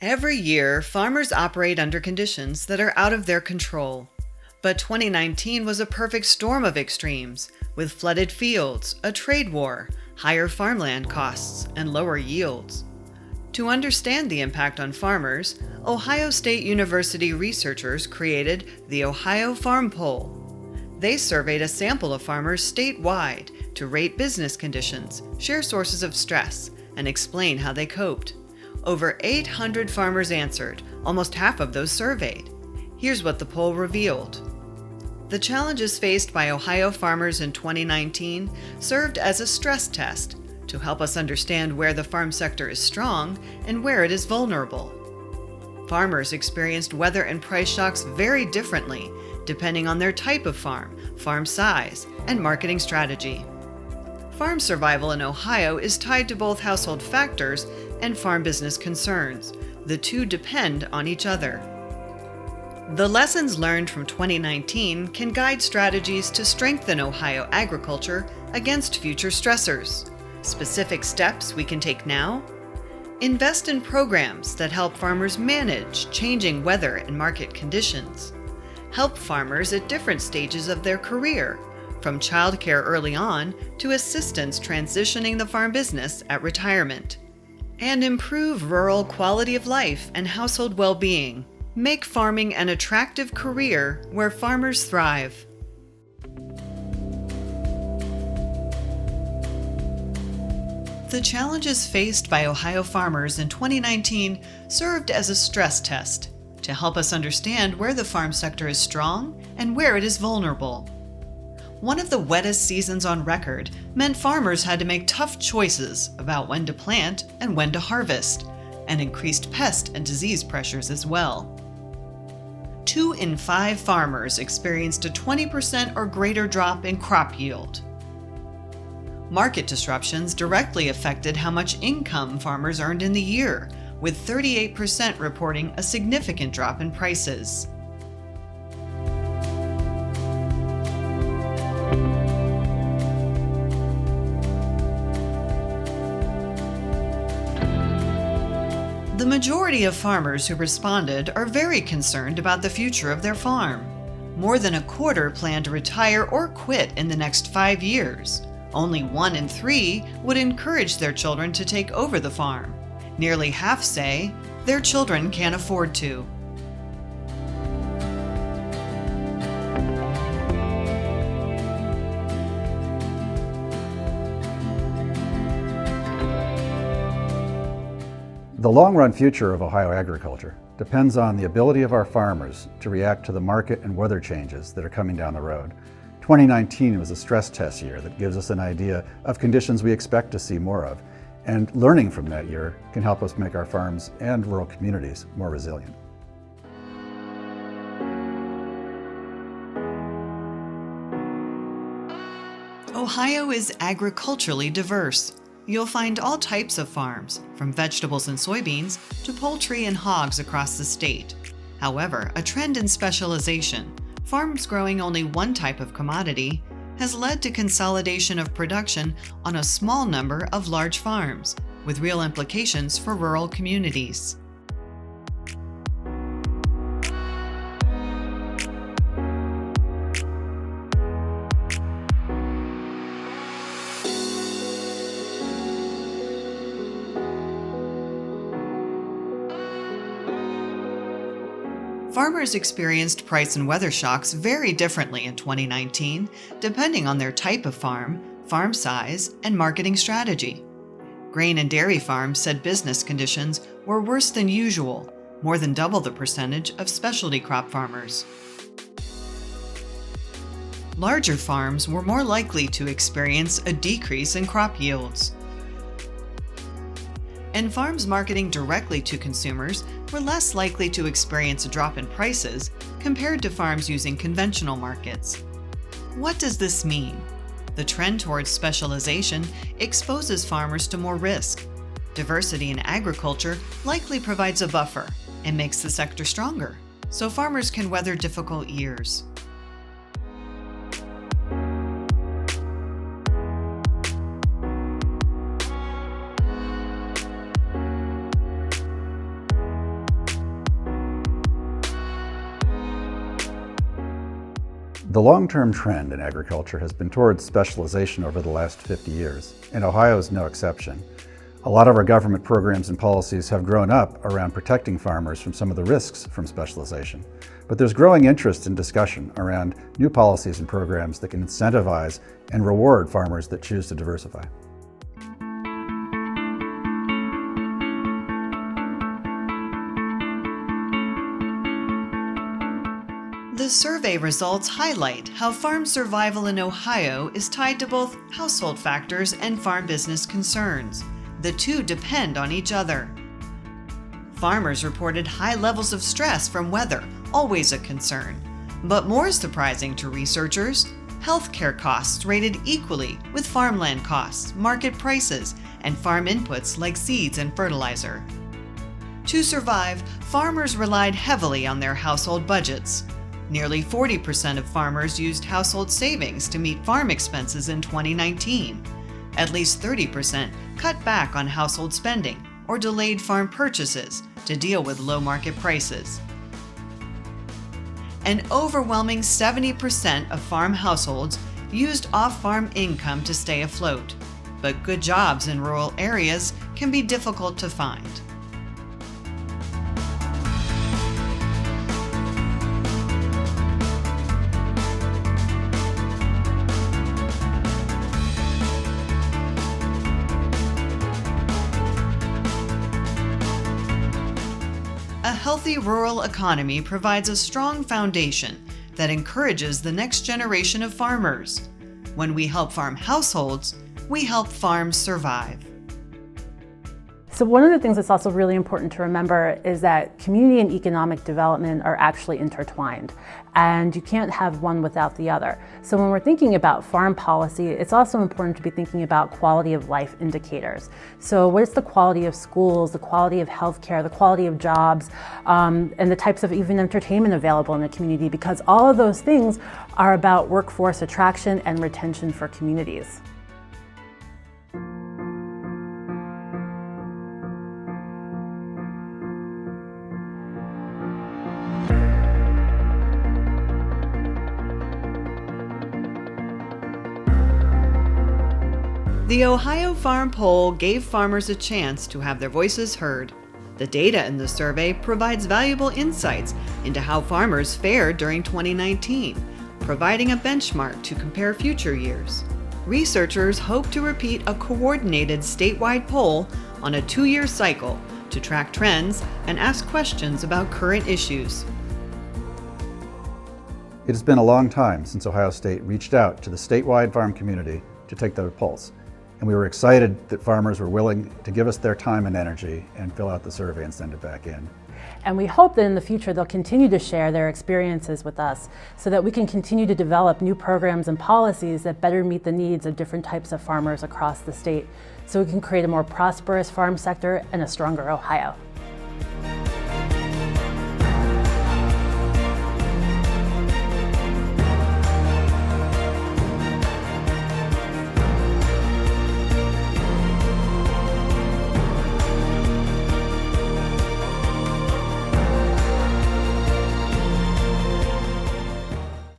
Every year, farmers operate under conditions that are out of their control. But 2019 was a perfect storm of extremes, with flooded fields, a trade war, higher farmland costs, and lower yields. To understand the impact on farmers, Ohio State University researchers created the Ohio Farm Poll. They surveyed a sample of farmers statewide to rate business conditions, share sources of stress, and explain how they coped. Over 800 farmers answered, almost half of those surveyed. Here's what the poll revealed. The challenges faced by Ohio farmers in 2019 served as a stress test to help us understand where the farm sector is strong and where it is vulnerable. Farmers experienced weather and price shocks very differently, depending on their type of farm, farm size, and marketing strategy. Farm survival in Ohio is tied to both household factors and farm business concerns. The two depend on each other. The lessons learned from 2019 can guide strategies to strengthen Ohio agriculture against future stressors. Specific steps we can take now: invest in programs that help farmers manage changing weather and market conditions. Help farmers at different stages of their career, from childcare early on to assistance transitioning the farm business at retirement. And improve rural quality of life and household well-being. Make farming an attractive career where farmers thrive. The challenges faced by Ohio farmers in 2019 served as a stress test to help us understand where the farm sector is strong and where it is vulnerable. One of the wettest seasons on record meant farmers had to make tough choices about when to plant and when to harvest, and increased pest and disease pressures as well. 2 in 5 farmers experienced a 20% or greater drop in crop yield. Market disruptions directly affected how much income farmers earned in the year, with 38% reporting a significant drop in prices. The majority of farmers who responded are very concerned about the future of their farm. More than a quarter plan to retire or quit in the next 5 years. Only 1 in 3 would encourage their children to take over the farm. Nearly half say their children can't afford to. The long-run future of Ohio agriculture depends on the ability of our farmers to react to the market and weather changes that are coming down the road. 2019 was a stress test year that gives us an idea of conditions we expect to see more of, and learning from that year can help us make our farms and rural communities more resilient. Ohio is agriculturally diverse. You'll find all types of farms, from vegetables and soybeans to poultry and hogs across the state. However, a trend in specialization, farms growing only one type of commodity, has led to consolidation of production on a small number of large farms, with real implications for rural communities. Farmers experienced price and weather shocks very differently in 2019, depending on their type of farm, farm size, and marketing strategy. Grain and dairy farms said business conditions were worse than usual, more than double the percentage of specialty crop farmers. Larger farms were more likely to experience a decrease in crop yields. And farms marketing directly to consumers were less likely to experience a drop in prices compared to farms using conventional markets. What does this mean? The trend towards specialization exposes farmers to more risk. Diversity in agriculture likely provides a buffer and makes the sector stronger, so farmers can weather difficult years. The long-term trend in agriculture has been towards specialization over the last 50 years, and Ohio is no exception. A lot of our government programs and policies have grown up around protecting farmers from some of the risks from specialization. But there's growing interest and discussion around new policies and programs that can incentivize and reward farmers that choose to diversify. The survey results highlight how farm survival in Ohio is tied to both household factors and farm business concerns. The two depend on each other. Farmers reported high levels of stress from weather, always a concern. But more surprising to researchers, healthcare costs rated equally with farmland costs, market prices, and farm inputs like seeds and fertilizer. To survive, farmers relied heavily on their household budgets. Nearly 40% of farmers used household savings to meet farm expenses in 2019. At least 30% cut back on household spending or delayed farm purchases to deal with low market prices. An overwhelming 70% of farm households used off-farm income to stay afloat, but good jobs in rural areas can be difficult to find. A healthy rural economy provides a strong foundation that encourages the next generation of farmers. When we help farm households, we help farms survive. So one of the things that's also really important to remember is that community and economic development are actually intertwined, and you can't have one without the other. So when we're thinking about farm policy, it's also important to be thinking about quality of life indicators. So what's the quality of schools, the quality of healthcare, the quality of jobs, and the types of even entertainment available in the community, because all of those things are about workforce attraction and retention for communities. The Ohio Farm Poll gave farmers a chance to have their voices heard. The data in the survey provides valuable insights into how farmers fared during 2019, providing a benchmark to compare future years. Researchers hope to repeat a coordinated statewide poll on a 2-year cycle to track trends and ask questions about current issues. It has been a long time since Ohio State reached out to the statewide farm community to take their pulse. And we were excited that farmers were willing to give us their time and energy and fill out the survey and send it back in. And we hope that in the future they'll continue to share their experiences with us so that we can continue to develop new programs and policies that better meet the needs of different types of farmers across the state, so we can create a more prosperous farm sector and a stronger Ohio.